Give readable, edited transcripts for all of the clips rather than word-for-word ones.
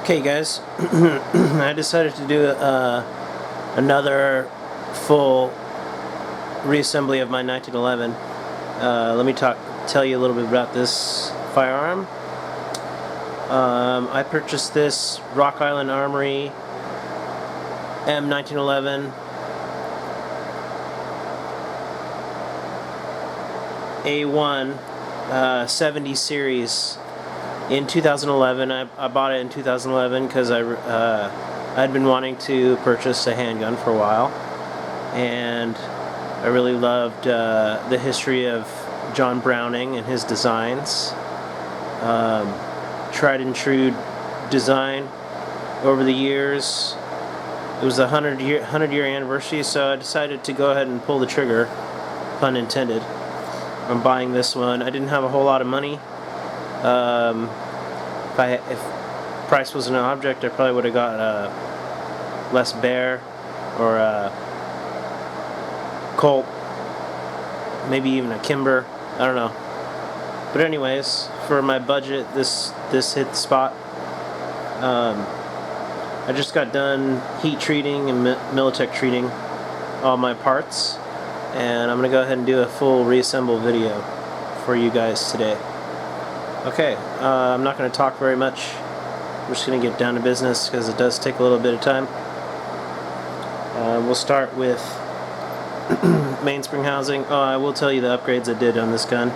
Okay, guys, I decided to do another full reassembly of my 1911. Let me tell you a little bit about this firearm. I purchased this Rock Island Armory M1911 A1 70 series in 2011. I bought it in 2011 because I'd been wanting to purchase a handgun for a while, and I really loved the history of John Browning and his designs. Tried and true design over the years. It was the 100-year anniversary, so I decided to go ahead and pull the trigger, pun intended. I'm buying this one. I didn't have a whole lot of money. If price was an object, I probably would have got a Les Bear or a Colt, maybe even a Kimber. I don't know. But anyways, for my budget, this hit the spot. I just got done heat treating and Militech treating all my parts, and I'm gonna go ahead and do a full reassemble video for you guys today. Okay, I'm not going to talk very much. I'm just going to get down to business because it does take a little bit of time. We'll start with mainspring housing. Oh, I will tell you the upgrades I did on this gun.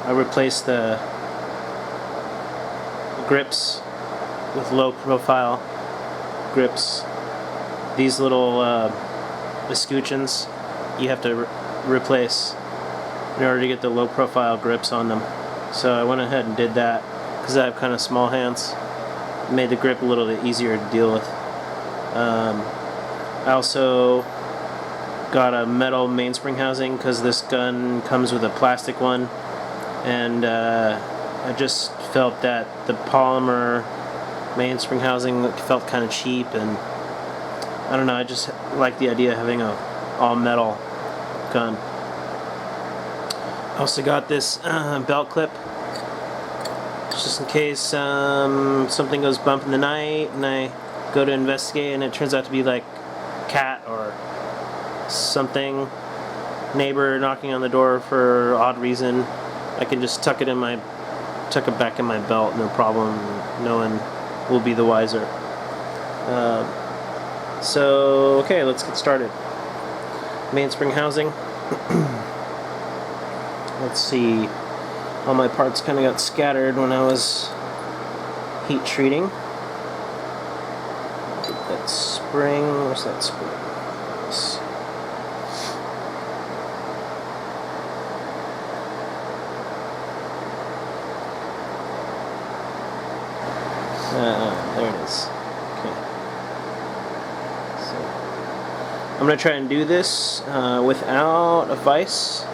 I replaced the grips with low profile grips. These little escutcheons you have to replace in order to get the low profile grips on them. So I went ahead and did that because I have kind of small hands. It made the grip a little bit easier to deal with. I also got a metal mainspring housing because this gun comes with a plastic one, and I just felt that the polymer mainspring housing felt kind of cheap, and I don't know, I just like the idea of having a all metal gun. I also got this belt clip just in case something goes bump in the night and I go to investigate and it turns out to be like a cat or something, neighbor knocking on the door for odd reason. I can just tuck it back in my belt, no problem. No one will be the wiser. So okay, let's get started. Mainspring housing. Let's see, all my parts kind of got scattered when I was heat treating. Get that spring, where's that spring? There it is. Okay. So, I'm going to try and do this without a vise.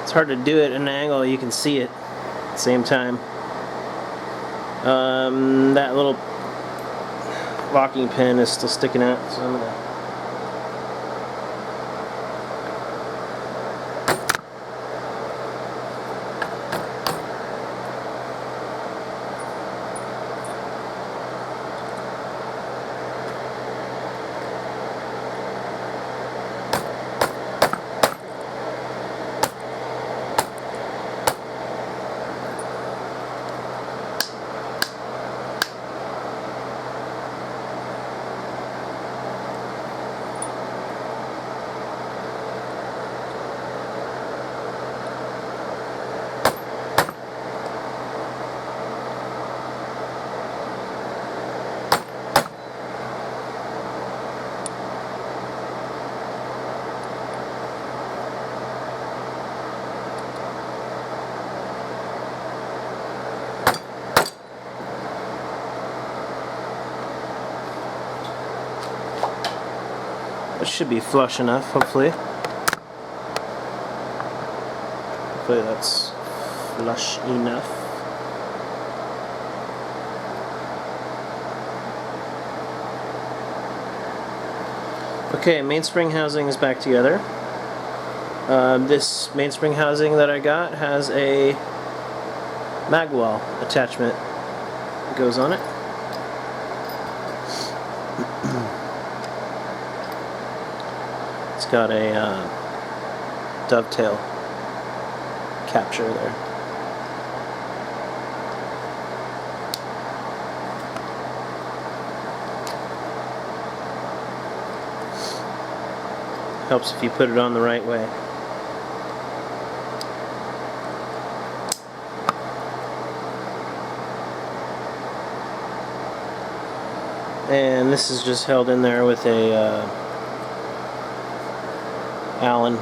It's hard to do it at an angle you can see it at the same time. That little locking pin is still sticking out, so I'm gonna It should be flush enough, hopefully. Hopefully that's flush enough. Okay, mainspring housing is back together. This mainspring housing that I got has a magwell attachment that goes on it. It's got a dovetail capture there. Helps if you put it on the right way. And this is just held in there with a Allen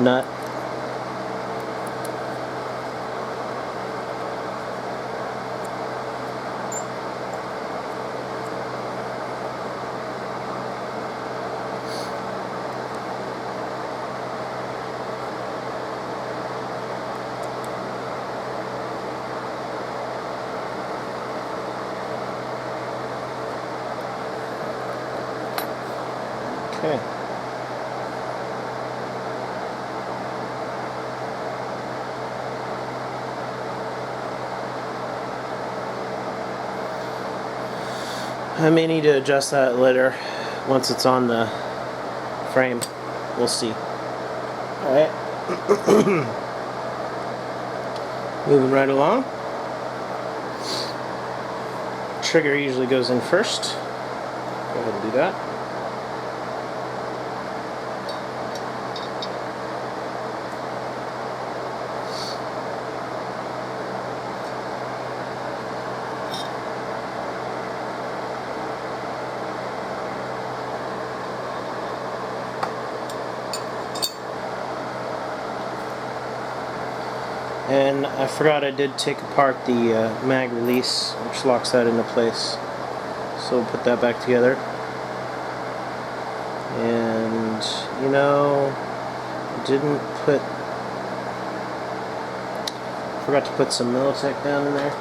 nut. Okay. I may need to adjust that later once it's on the frame. We'll see. Alright. Moving right along. Trigger usually goes in first. Go ahead and do that. And I forgot I did take apart the mag release, which locks that into place. So we'll put that back together. And, you know, forgot to put some Militech down in there.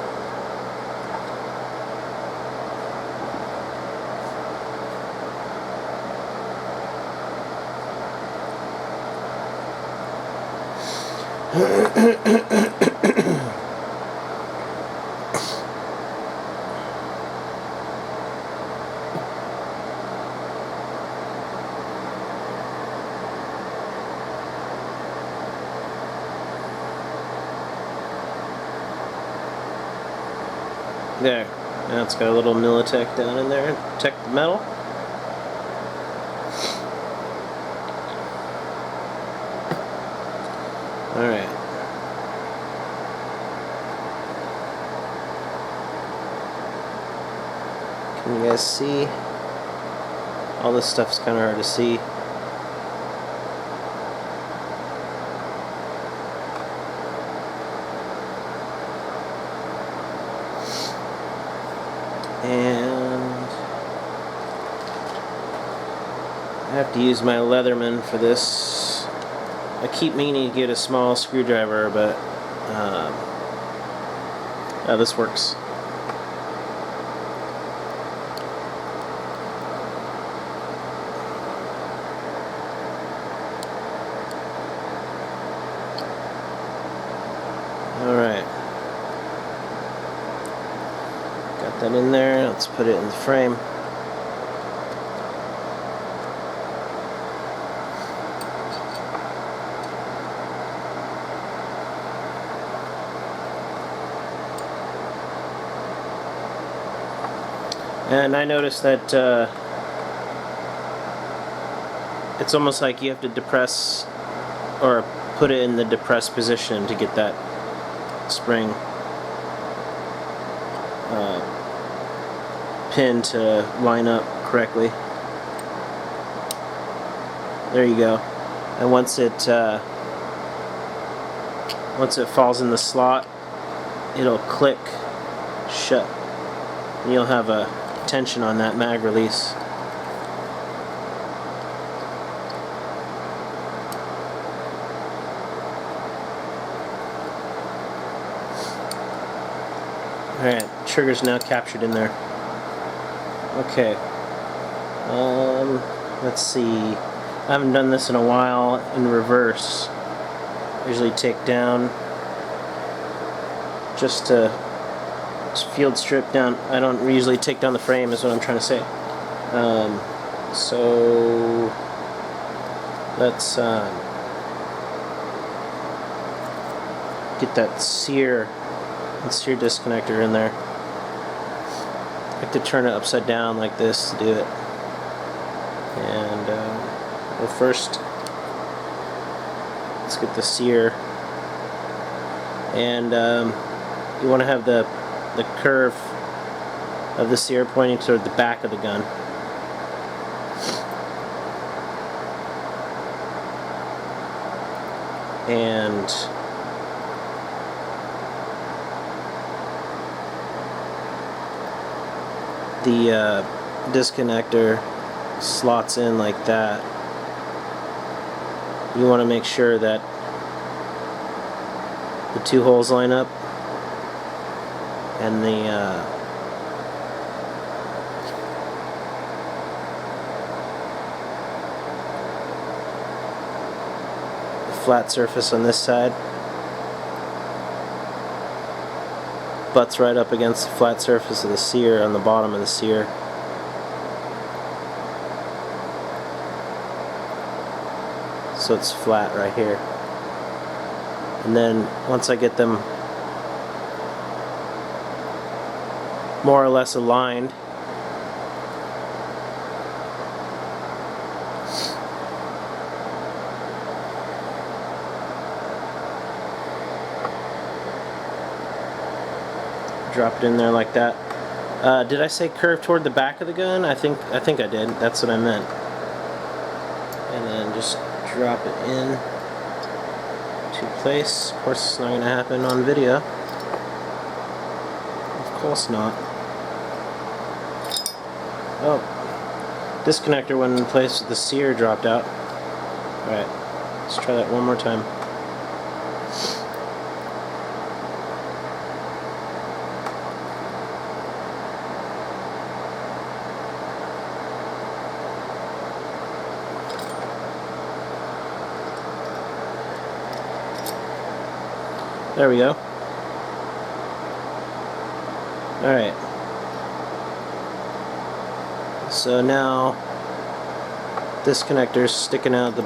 There. Now it's got a little Militech down in there to protect the metal. Alright. Can you guys see? All this stuff's kind of hard to see. And I have to use my Leatherman for this. I keep meaning to get a small screwdriver, but this works. Alright. Got that in there. Let's put it in the frame. And I noticed that it's almost like you have to depress or put it in the depressed position to get that spring pin to line up correctly. There you go. And once it falls in the slot, it'll click shut. And you'll have a tension on that mag release. Alright, trigger's now captured in there. Okay. Let's see. I haven't done this in a while in reverse. I usually take down just to field strip down. I don't usually take down the frame, is what I'm trying to say. So let's get that sear disconnector in there. I have to turn it upside down like this to do it. And well, first let's get the sear. And you want to have the curve of the sear pointing toward the back of the gun. And the disconnector slots in like that. You want to make sure that the two holes line up and the flat surface on this side butts right up against the flat surface of the sear on the bottom of the sear. So it's flat right here. And then once I get them more or less aligned, drop it in there like that. Did I say curve toward the back of the gun? I think I did. That's what I meant. And then just drop it in to place. Of course, it's not going to happen on video. Of course not. Oh, disconnector went in place with the sear dropped out. Alright, let's try that one more time. There we go. Alright. So now this connector's sticking out the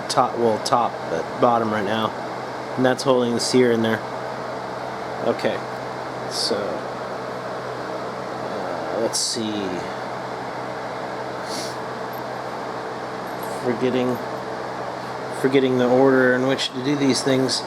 top but bottom right now. And that's holding the sear in there. Okay. So let's see. Forgetting the order in which to do these things.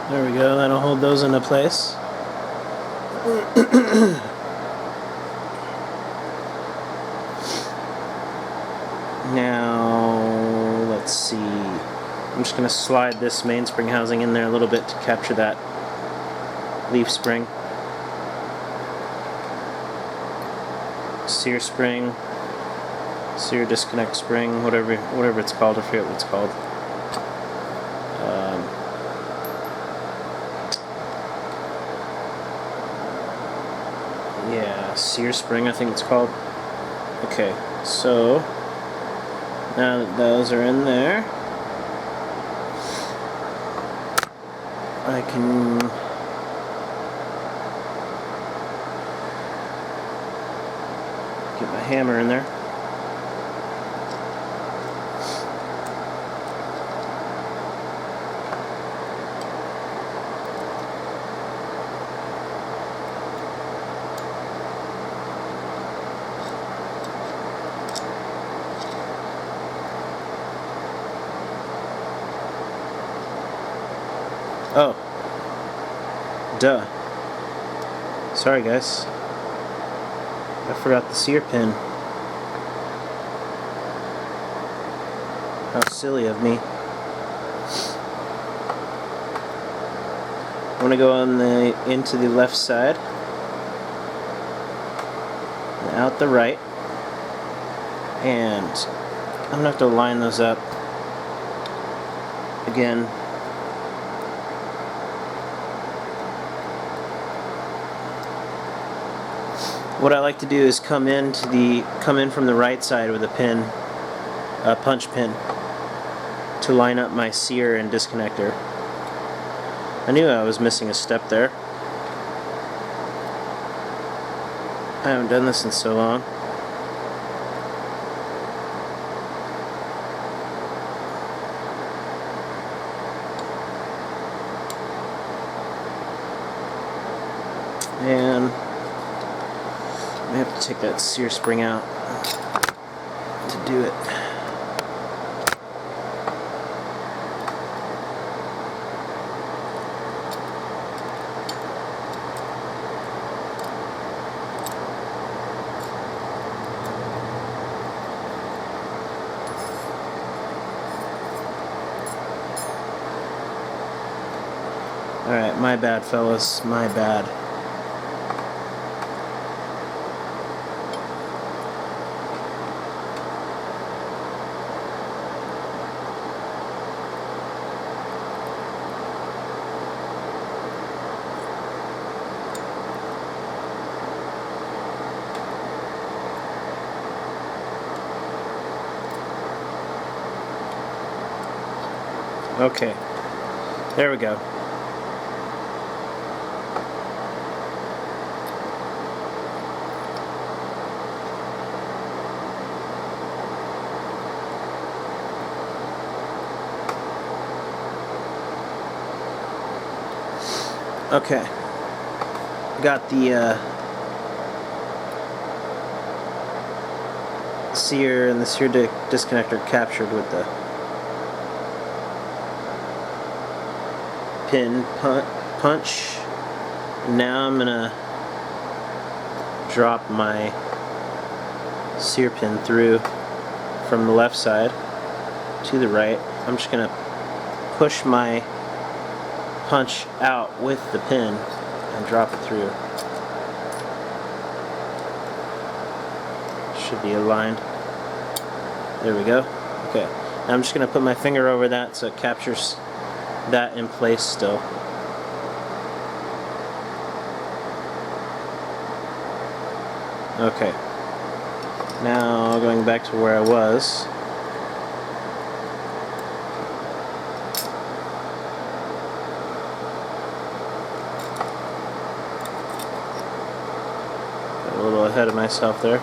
There we go, that'll hold those into place. Now, let's see. I'm just going to slide this mainspring housing in there a little bit to capture that leaf spring. Sear spring, sear disconnect spring, whatever it's called, I forget what it's called. Yeah, sear spring I think it's called. Okay, so now that those are in there, I can hammer in there. Oh. Duh. Sorry, guys. I forgot the sear pin. How silly of me. I want to go on into the left side and out the right, and I'm gonna have to line those up again. What I like to do is come in from the right side with a pin, a punch pin, to line up my sear and disconnector. I knew I was missing a step there. I haven't done this in so long. And I have to take that sear spring out to do it. Alright, my bad, fellas. My bad. Okay, there we go. Okay, got the sear and the sear disconnector captured with the pin punch. Now I'm gonna drop my sear pin through from the left side to the right. I'm just gonna push my punch out with the pin and drop it through. Should be aligned. There we go. Okay, now I'm just gonna put my finger over that so it captures that in place still. Okay, now going back to where I was. Got a little ahead of myself there.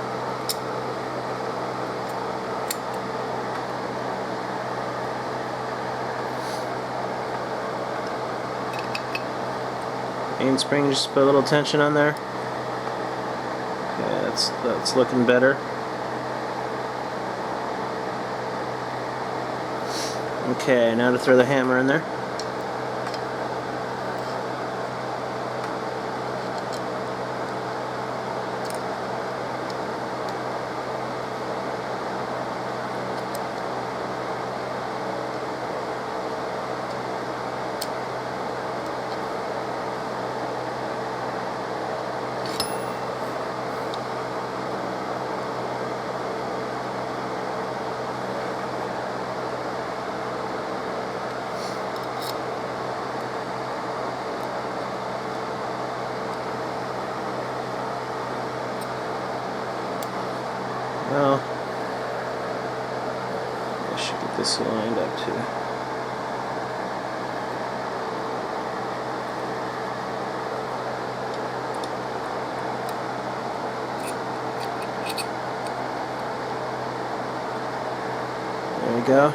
Mainspring, just put a little tension on there. Okay, that's looking better. Okay, now to throw the hammer in there. Well, I should get this lined up too. we go.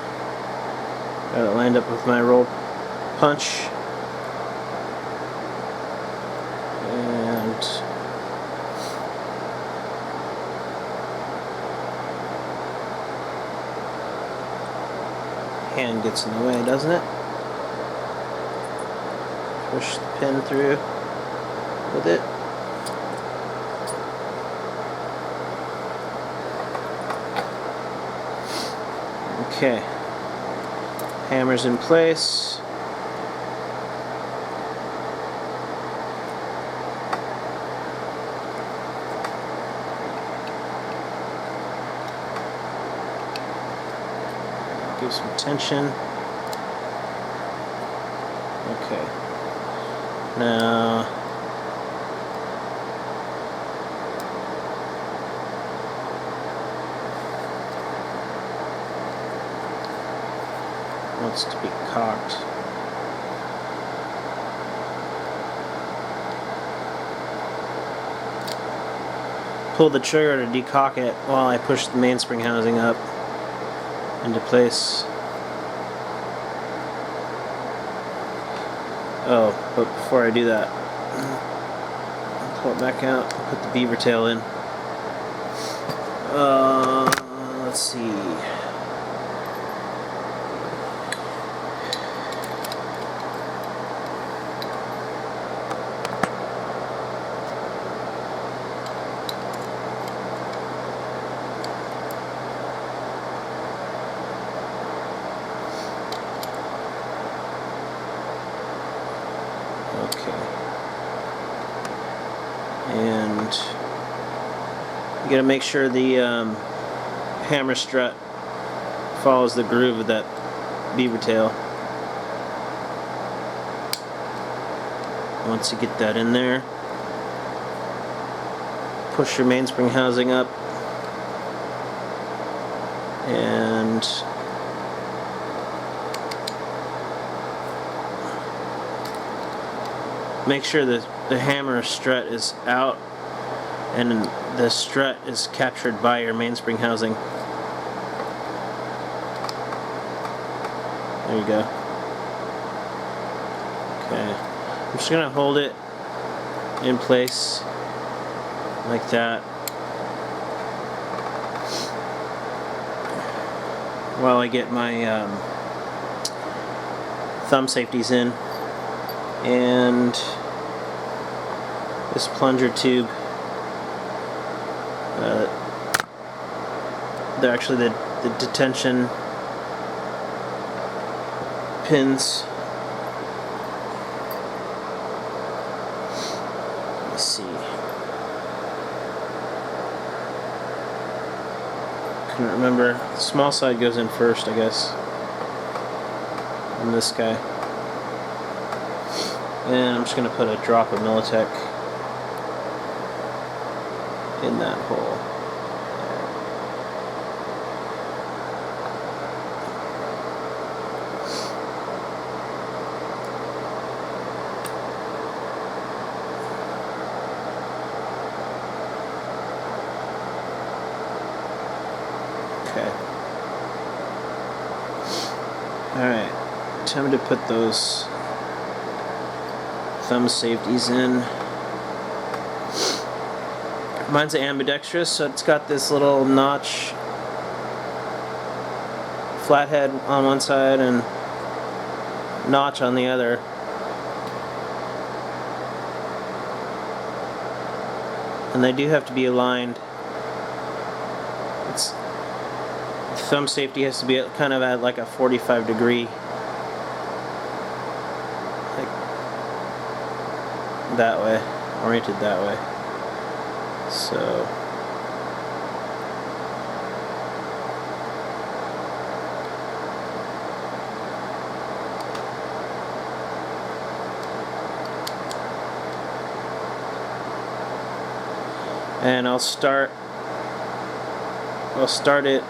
Got it lined up with my roll punch. And hand gets in the way, doesn't it? Push the pin through with it. Okay, hammer's in place. Give some tension. Okay, now wants to be cocked. Pull the trigger to decock it while I push the mainspring housing up into place. Oh, but before I do that, I'll pull it back out, put the beaver tail in. Let's see. Okay. And you gotta make sure the hammer strut follows the groove of that beaver tail. Once you get that in there, push your mainspring housing up and make sure that the hammer strut is out and the strut is captured by your mainspring housing. There you go. Okay. I'm just going to hold it in place like that while I get my thumb safeties in. And this plunger tube, they're actually the detention pins. Let's see. Couldn't remember. The small side goes in first, I guess. And this guy. And I'm just going to put a drop of Militech in that hole. Okay. Alright, time to put those thumb safeties in. Mine's ambidextrous, so it's got this little notch flathead on one side and notch on the other. And they do have to be aligned. It's, the thumb safety has to be kind of at like a 45-degree, like that way, oriented that way. So and I'll start it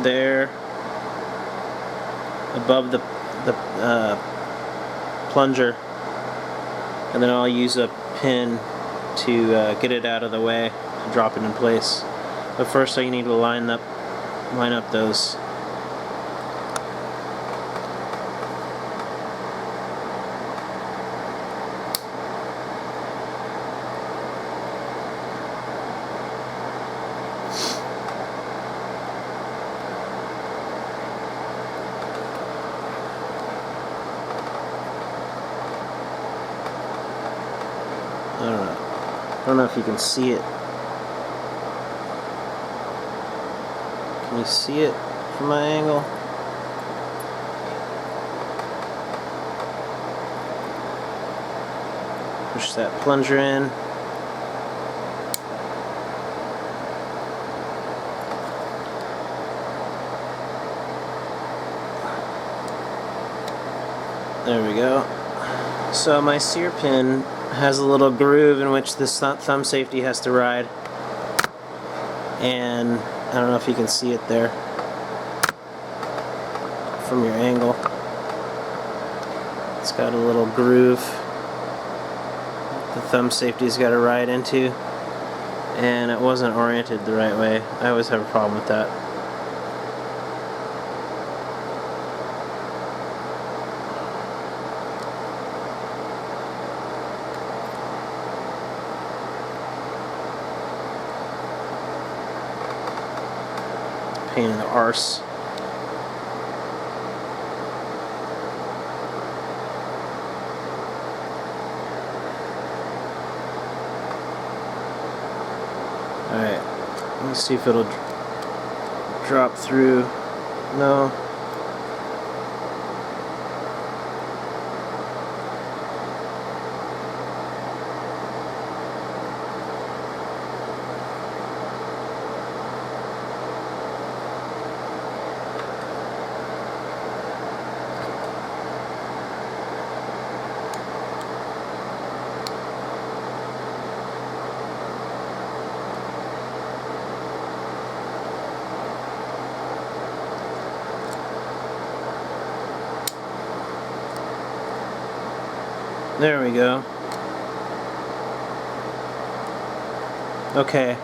there above the plunger, and then I'll use a pin to get it out of the way, to drop it in place. But first, you need to line up those I don't know if you can see it. Can you see it from my angle? Push that plunger in. There we go. So my sear pin has a little groove in which this thumb safety has to ride, and I don't know if you can see it there from your angle. It's got a little groove the thumb safety's got to ride into, and it wasn't oriented the right way. I always have a problem with that. Pain in the arse. Alright, let's see if it'll drop through. No. There we go. Okay.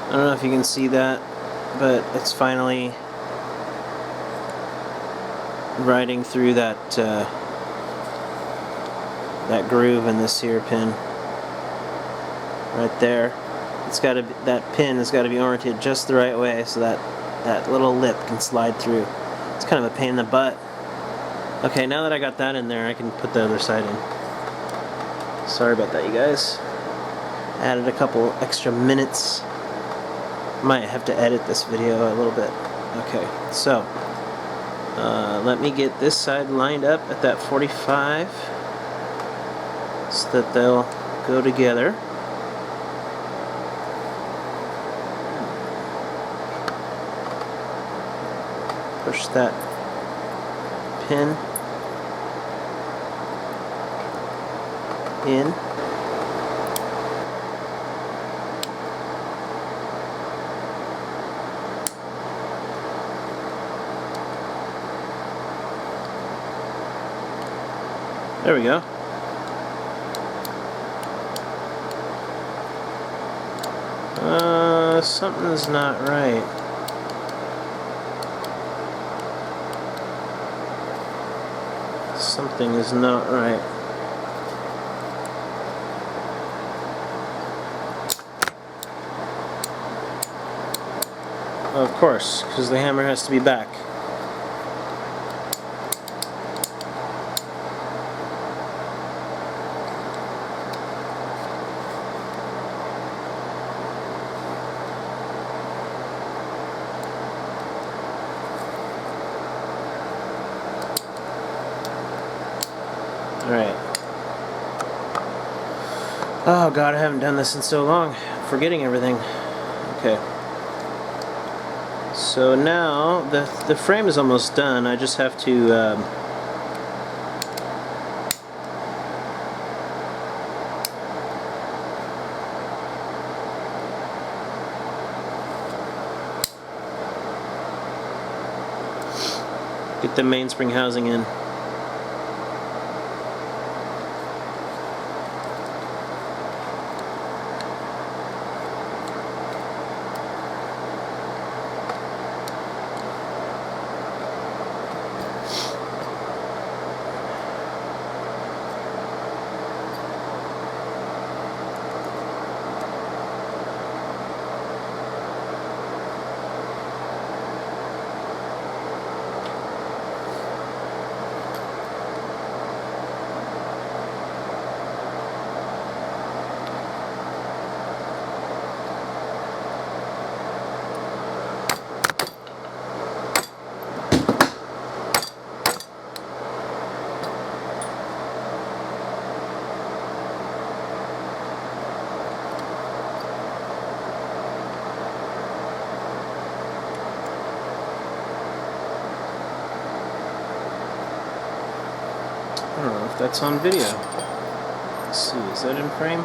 I don't know if you can see that, but it's finally riding through that that groove in this sear pin right there. It's got to be, that pin has got to be oriented just the right way so that that little lip can slide through. It's kind of a pain in the butt. Okay, now that I got that in there, I can put the other side in. Sorry about that, you guys. Added a couple extra minutes. Might have to edit this video a little bit. Okay, so let me get this side lined up at that 45 so that they'll go together. Push that pin in. There we go. Something's not right. Something is not right. Of course, because the hammer has to be back. Alright. Oh god, I haven't done this in so long. I'm forgetting everything. Okay. So now the frame is almost done. I just have to get the mainspring housing in. that's on video. Let's see, is that in frame?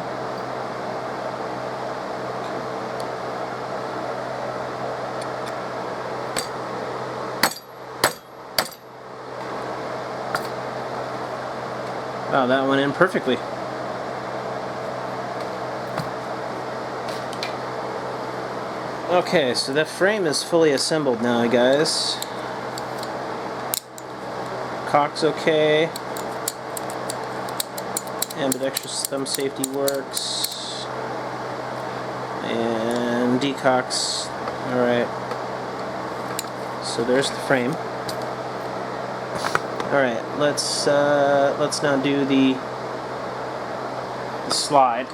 Wow, that went in perfectly. Okay, so that frame is fully assembled now, guys. Cock's okay. Ambidextrous thumb safety works. And decock's alright. So there's the frame. Alright, let's now do the slide.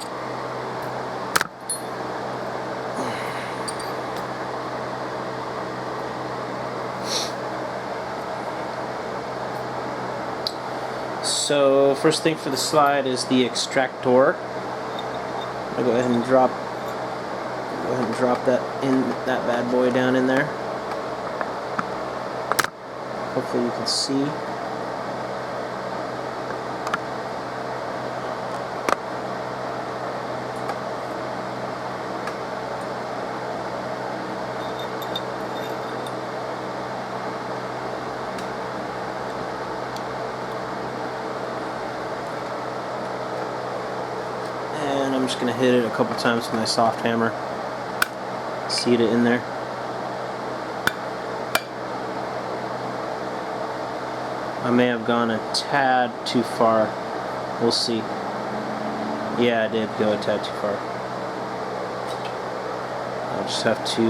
So first thing for the slide is the extractor. I'll go ahead and drop that bad boy down in there. Hopefully you can see. And I'm just going to hit it a couple times with my soft hammer. Seat it in there. I may have gone a tad too far. We'll see. Yeah, I did go a tad too far. I'll just have to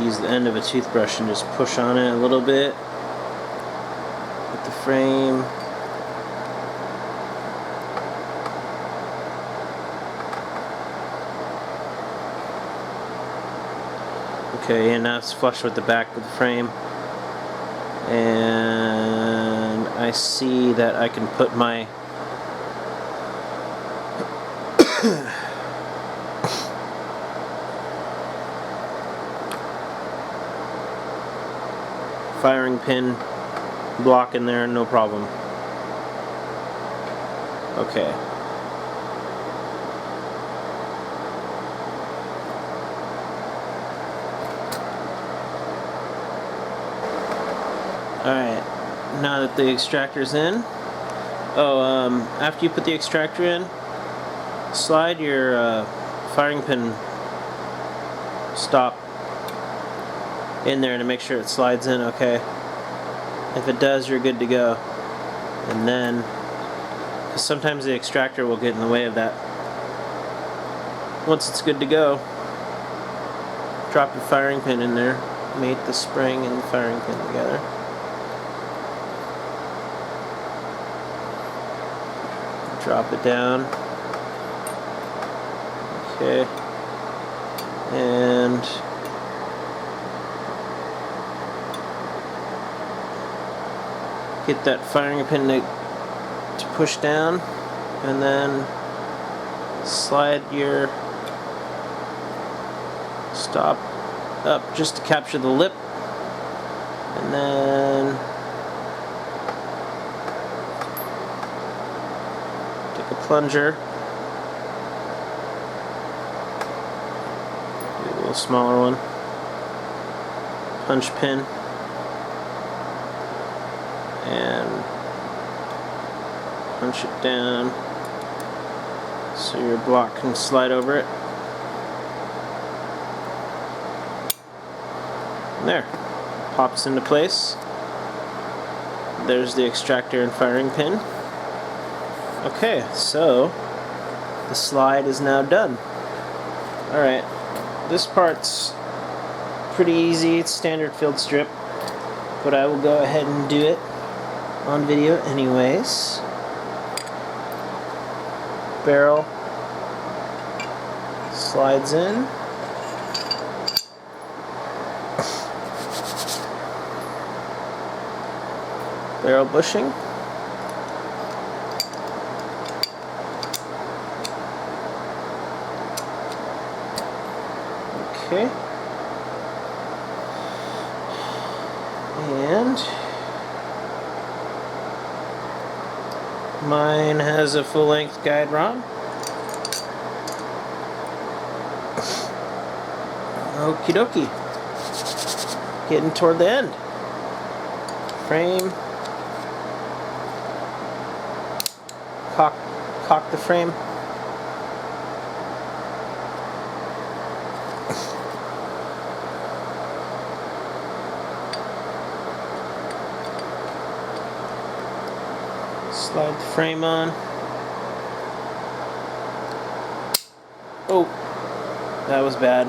use the end of a toothbrush and just push on it a little bit with the frame. Okay, and now it's flush with the back of the frame. And I see that I can put my firing pin block in there, no problem. Okay. Alright, now that the extractor's in, after you put the extractor in, slide your firing pin stop in there to make sure it slides in okay. If it does, you're good to go. And then, 'cause sometimes the extractor will get in the way of that. Once it's good to go, drop your firing pin in there, mate the spring and the firing pin together. Drop it down. Okay. And get that firing pin to push down, and then slide your stop up just to capture the lip, and then take a plunger, do a little smaller one, punch pin, and punch it down so your block can slide over it. And there, pops into place. There's the extractor and firing pin. Okay, so the slide is now done. Alright, this part's pretty easy, it's standard field strip, but I will go ahead and do it on video anyways. Barrel slides in. Barrel bushing. Okay. And Mine has a full-length guide rod. Okie dokie. Getting toward the end. Frame. Cock the frame. Slide the frame on. Oh, that was bad.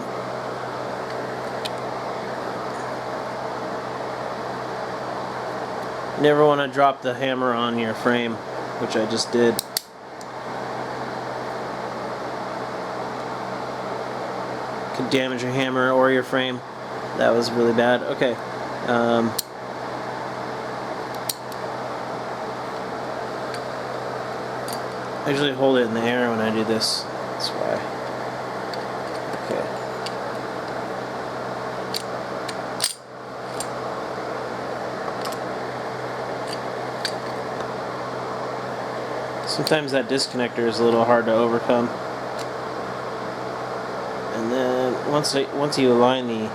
Never want to drop the hammer on your frame, which I just did. Could damage your hammer or your frame. That was really bad. Okay. I usually hold it in the air when I do this. That's why. Okay. Sometimes that disconnector is a little hard to overcome. And then once you align the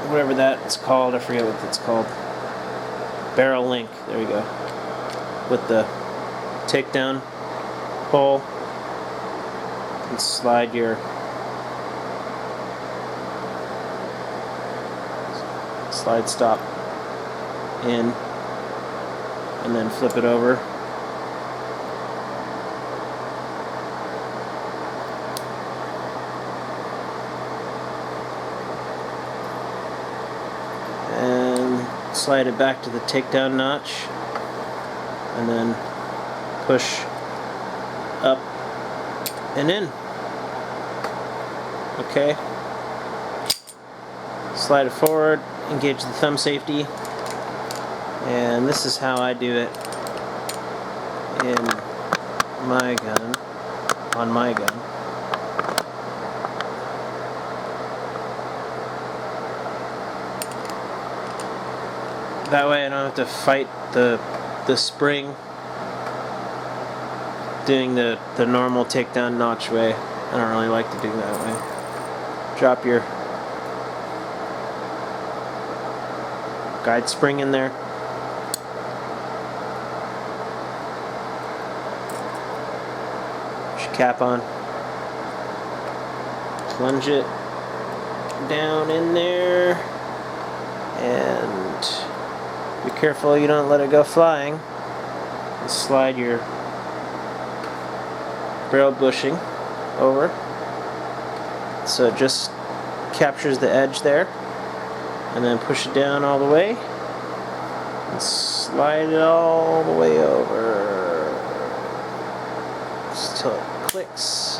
whatever that's called, I forget what that's called. Barrel link, there you go. With the takedown hole, and slide your slide stop in, and then flip it over. Slide it back to the takedown notch, and then push up and in. Okay. Slide it forward, engage the thumb safety, and this is how I do it in my gun, on my gun. That way I don't have to fight the spring doing the normal takedown notch way. I don't really like to do that way. Drop your guide spring in there. Put your cap on. Plunge it down in there, and be careful you don't let it go flying. And slide your barrel bushing over so it just captures the edge there, and then push it down all the way and slide it all the way over just till it clicks.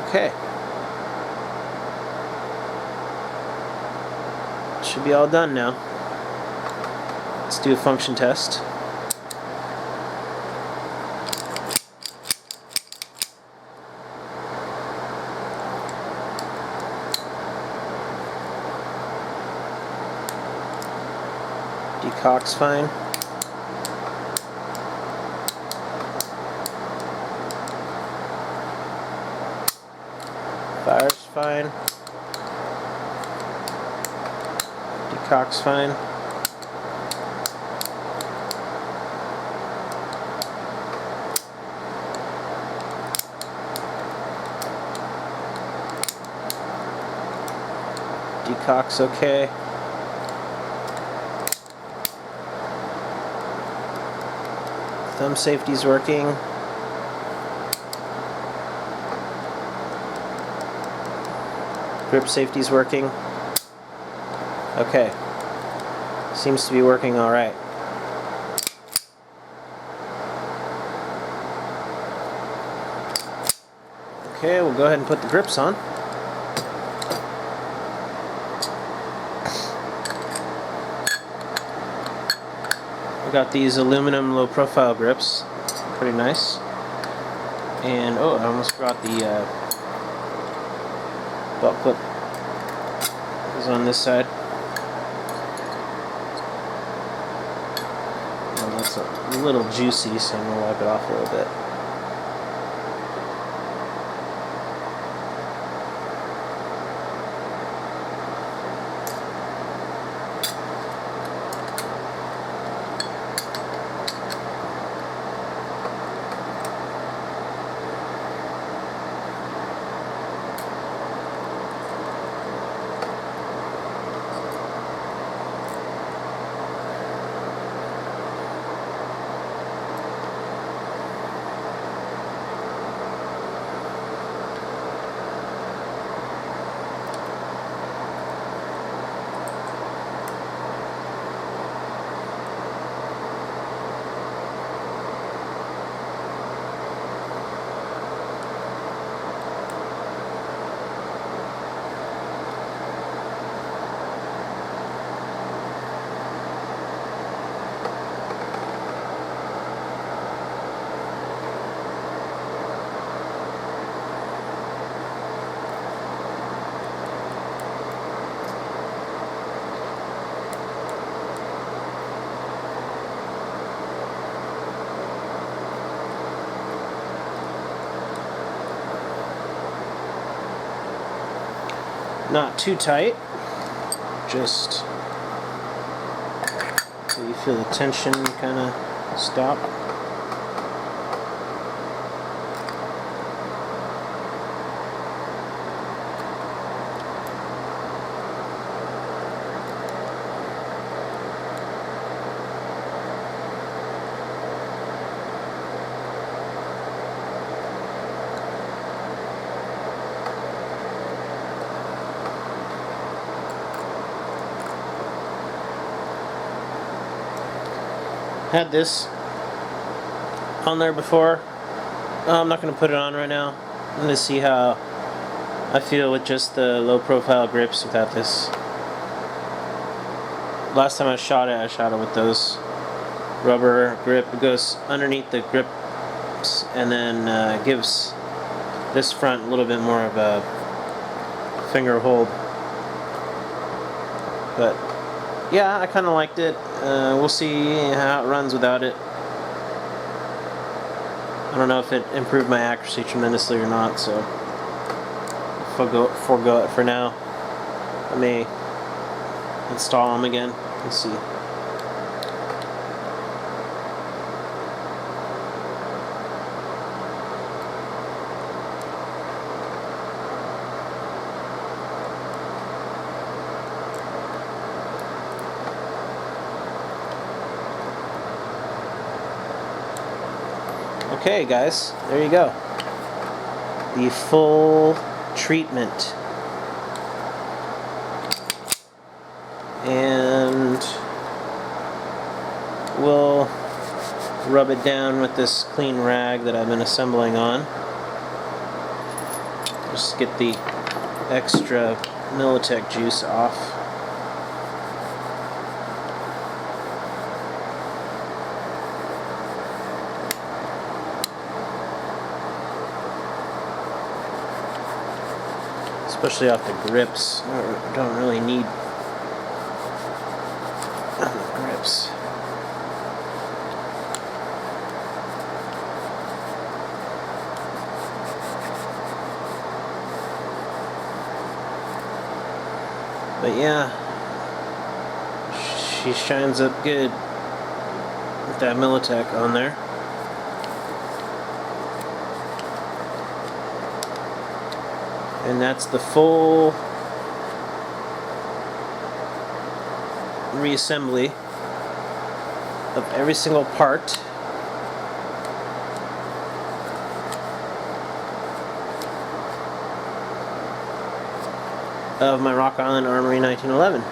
Okay. Should be all done now. Let's do a function test. Decock's fine. Fire's fine. Decock's fine. Decock's okay. Thumb safety's working. Grip safety's working. Okay. Seems to be working all right. Okay, we'll go ahead and put the grips on. I got these aluminum low profile grips. Pretty nice. And oh, I almost forgot the belt clip is on this side. And that's a little juicy, so I'm going to wipe it off a little bit. Not too tight, just so you feel the tension kind of stop. Had this on there before. I'm not going to put it on right now. I'm going to see how I feel with just the low profile grips without this. Last time I shot it with those rubber grip. It goes underneath the grips and then gives this front a little bit more of a finger hold. But yeah, I kind of liked it. We'll see how it runs without it. I don't know if it improved my accuracy tremendously or not, so forego it for now. I may install them again and see. Okay guys, there you go. The full treatment. And we'll rub it down with this clean rag that I've been assembling on. Just get the extra Militech juice off. Especially off the grips. I don't really need the grips. But yeah, she shines up good with that Militech on there. And that's the full reassembly of every single part. Of my Rock Island Armory 1911.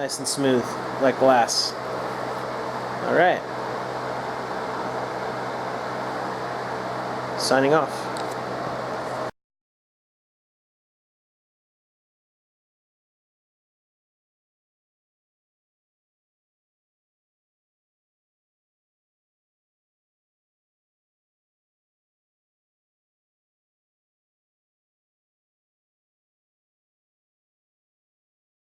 Nice and smooth, like glass. Alright. Signing off.